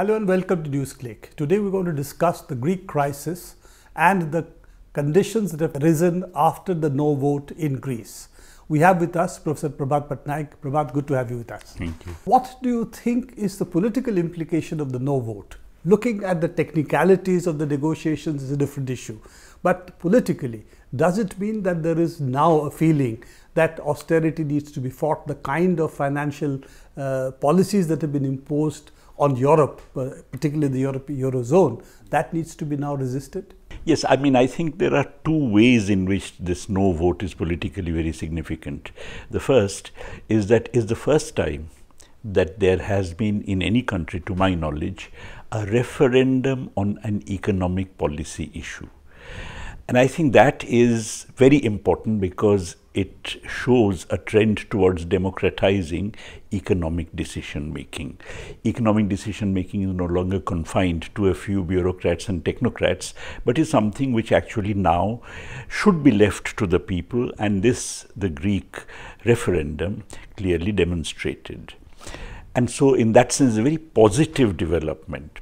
Hello and welcome to Newsclick. Today we're going to discuss the Greek crisis and the conditions that have arisen after the no vote in Greece. We have with us Professor Prabhat Patnaik. Prabhat, good to have you with us. Thank you. What do you think is the political implication of the no vote? Looking at the technicalities of the negotiations is a different issue. But politically, does it mean that there is now a feeling that austerity needs to be fought, the kind of financial policies that have been imposed on Europe, particularly the Eurozone, that needs to be now resisted? Yes, I think there are two ways in which this no vote is politically very significant. The first is that is the first time that there has been in any country, to my knowledge, a referendum on an economic policy issue. And I think that is very important because it shows a trend towards democratizing economic decision making. Economic decision making is no longer confined to a few bureaucrats and technocrats, but is something which actually now should be left to the people, and this, the Greek referendum, clearly demonstrated. And so in that sense, a very positive development.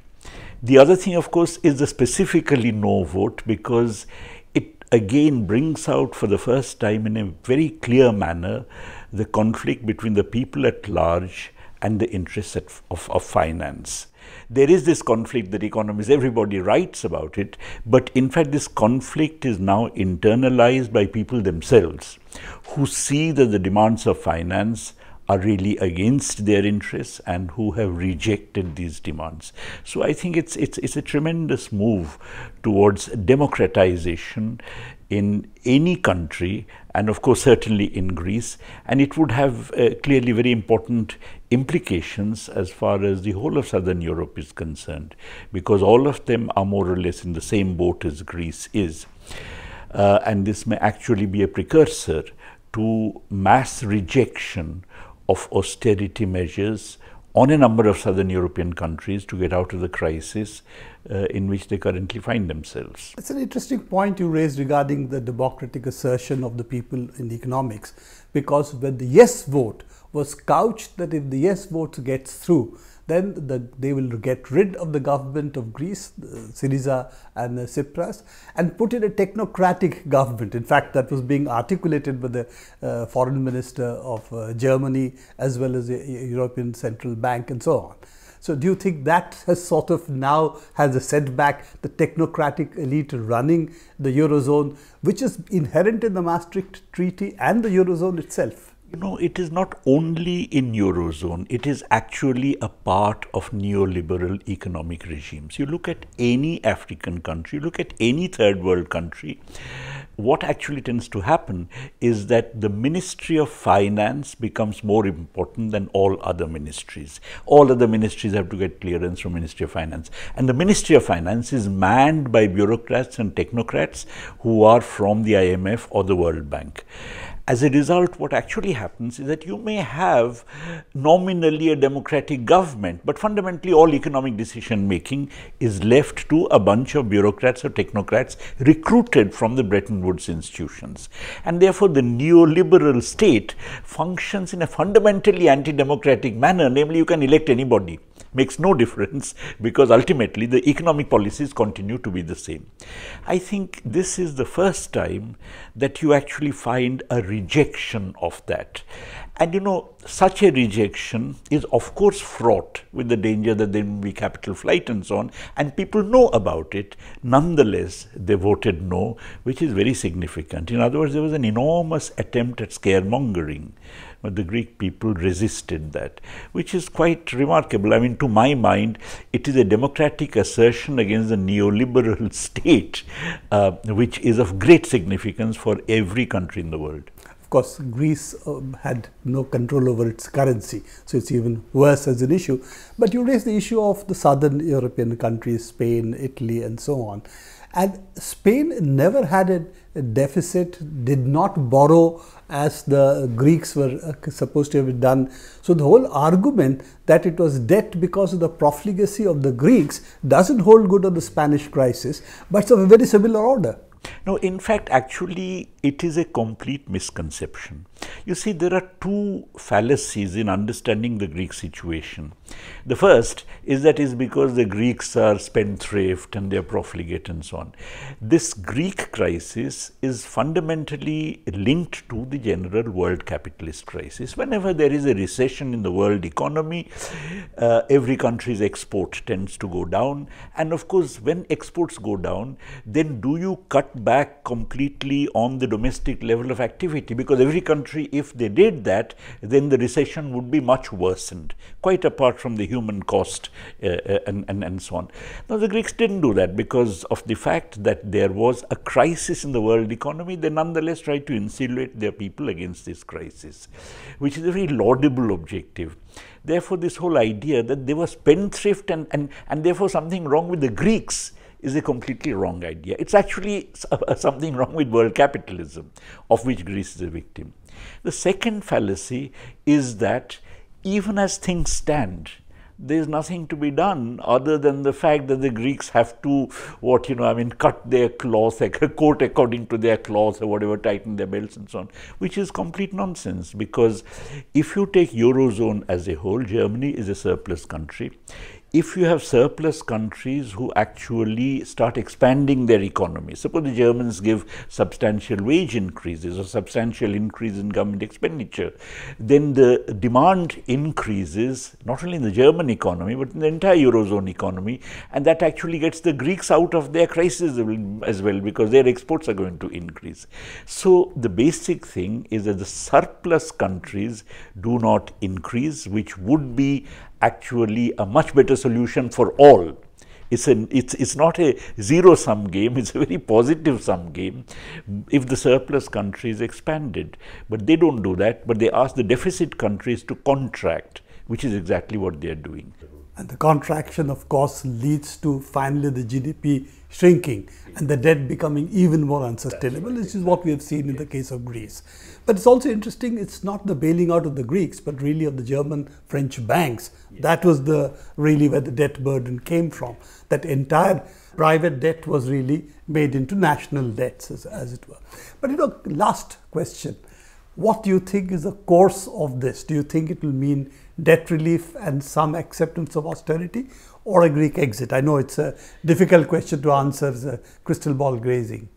The other thing, of course, is the specifically no vote, because it again brings out for the first time in a very clear manner the conflict between the people at large and the interests of finance. There is this conflict that economists, everybody writes about it, but in fact this conflict is now internalized by people themselves who see that the demands of finance are really against their interests and who have rejected these demands. So I think it's a tremendous move towards democratization in any country, and of course certainly in Greece, and it would have clearly very important implications as far as the whole of Southern Europe is concerned, because all of them are more or less in the same boat as Greece is. And this may actually be a precursor to mass rejection of austerity measures on a number of Southern European countries to get out of the crisis in which they currently find themselves. It's an interesting point you raised regarding the democratic assertion of the people in economics, because when the yes vote was couched that if the yes vote gets through, then they will get rid of the government of Greece, Syriza and Tsipras, and put in a technocratic government. In fact, that was being articulated by the foreign minister of Germany, as well as the European Central Bank and so on. So do you think that has sort of now has a setback, the technocratic elite running the Eurozone, which is inherent in the Maastricht Treaty and the Eurozone itself? You know, it is not only in Eurozone, it is actually a part of neoliberal economic regimes. You look at any African country, you look at any third world country, what actually tends to happen is that the Ministry of Finance becomes more important than all other ministries. All other ministries have to get clearance from Ministry of Finance. And the Ministry of Finance is manned by bureaucrats and technocrats who are from the IMF or the World Bank. As a result, what actually happens is that you may have nominally a democratic government, but fundamentally all economic decision making is left to a bunch of bureaucrats or technocrats recruited from the Bretton Woods institutions. And therefore, the neoliberal state functions in a fundamentally anti-democratic manner, namely you can elect anybody. Makes no difference, because ultimately the economic policies continue to be the same. I think this is the first time that you actually find a rejection of that. And you know, such a rejection is of course fraught with the danger that there will be capital flight and so on, and people know about it. Nonetheless, they voted no, which is very significant. In other words, there was an enormous attempt at scaremongering, but the Greek people resisted that, which is quite remarkable. I mean, to my mind, it is a democratic assertion against the neoliberal state, which is of great significance for every country in the world. Of course, Greece had no control over its currency, so it's even worse as an issue. But you raised the issue of the southern European countries, Spain, Italy, and so on. And Spain never had a deficit, did not borrow as the Greeks were supposed to have done. So the whole argument that it was debt because of the profligacy of the Greeks doesn't hold good on the Spanish crisis, but it's of a very similar order. No, in fact, actually, it is a complete misconception. You see, there are two fallacies in understanding the Greek situation. The first is that is because the Greeks are spendthrift and they are profligate and so on. This Greek crisis is fundamentally linked to the general world capitalist crisis. Whenever there is a recession in the world economy, every country's export tends to go down. And of course, when exports go down, then do you cut back completely on the domestic level of activity? Because every country, if they did that, then the recession would be much worsened, quite apart from the human cost and so on. Now, the Greeks didn't do that because of the fact that there was a crisis in the world economy. They nonetheless tried to insulate their people against this crisis, which is a very laudable objective. Therefore, this whole idea that they were spendthrift and therefore something wrong with the Greeks is a completely wrong idea. It's actually something wrong with world capitalism, of which Greece is a victim. The second fallacy is that even as things stand, there is nothing to be done other than the fact that the Greeks have to, cut their cloth, coat according to their cloth or whatever, tighten their belts and so on, which is complete nonsense. Because if you take Eurozone as a whole, Germany is a surplus country. If you have surplus countries who actually start expanding their economy, suppose the Germans give substantial wage increases or substantial increase in government expenditure, then the demand increases not only in the German economy but in the entire Eurozone economy, and that actually gets the Greeks out of their crisis as well, because their exports are going to increase. So the basic thing is that the surplus countries do not increase, which would be actually a much better solution for all. It's not a zero-sum game, it's a very positive-sum game if the surplus countries expanded. But they don't do that, but they ask the deficit countries to contract, which is exactly what they are doing. And the contraction, of course, leads to finally the GDP shrinking and the debt becoming even more unsustainable, which is what we have seen in the case of Greece. But it's also interesting, it's not the bailing out of the Greeks, but really of the German, French banks. That was really where the debt burden came from. That entire private debt was really made into national debts, as it were. But last question. What do you think is the course of this? Do you think it will mean debt relief and some acceptance of austerity, or a Greek exit? I know it's a difficult question to answer, as a crystal ball grazing.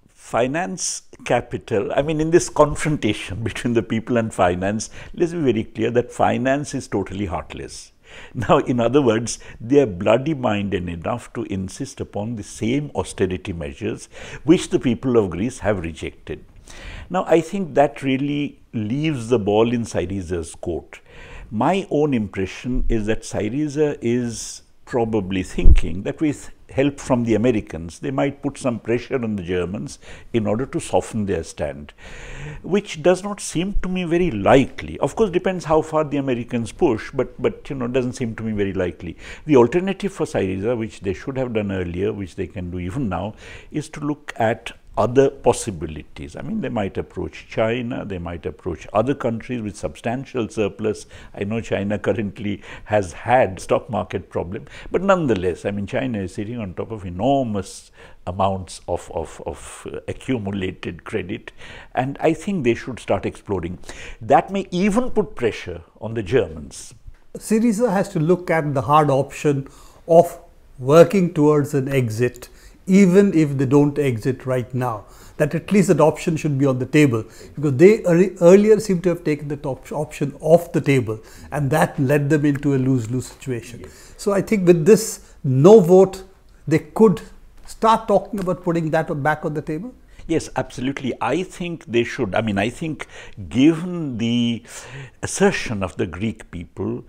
Finance capital, in this confrontation between the people and finance, let's be very clear that finance is totally heartless. Now, in other words, they are bloody-minded enough to insist upon the same austerity measures which the people of Greece have rejected. Now, I think that really leaves the ball in Syriza's court. My own impression is that Syriza is probably thinking that with help from the Americans, they might put some pressure on the Germans in order to soften their stand, which does not seem to me very likely. Of course, depends how far the Americans push, but doesn't seem to me very likely. The alternative for Syriza, which they should have done earlier, which they can do even now, is to look at other possibilities. They might approach China, they might approach other countries with substantial surplus. I know China currently has had stock market problem, but nonetheless, China is sitting on top of enormous amounts of accumulated credit, and I think they should start exploring. That may even put pressure on the Germans. Syriza has to look at the hard option of working towards an exit, even if they don't exit right now, that at least that option should be on the table, because they earlier seem to have taken the option off the table, and that led them into a lose-lose situation. Yes. So I think with this no vote, they could start talking about putting that back on the table. Yes, absolutely. I think they should. I think given the assertion of the Greek people,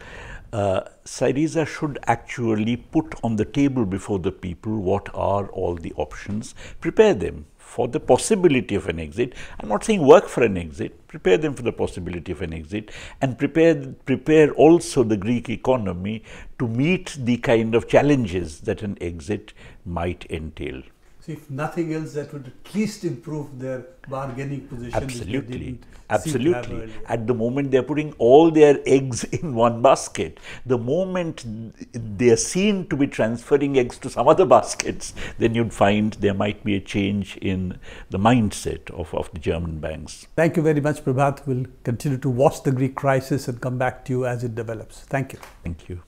Syriza should actually put on the table before the people what are all the options, prepare them for the possibility of an exit. I'm not saying work for an exit, prepare them for the possibility of an exit, and prepare also the Greek economy to meet the kind of challenges that an exit might entail. So if nothing else, that would at least improve their bargaining position. Absolutely. At the moment they are putting all their eggs in one basket. The moment they are seen to be transferring eggs to some other baskets, then you'd find there might be a change in the mindset of the German banks. Thank you very much, Prabhat. We'll continue to watch the Greek crisis and come back to you as it develops. Thank you. Thank you.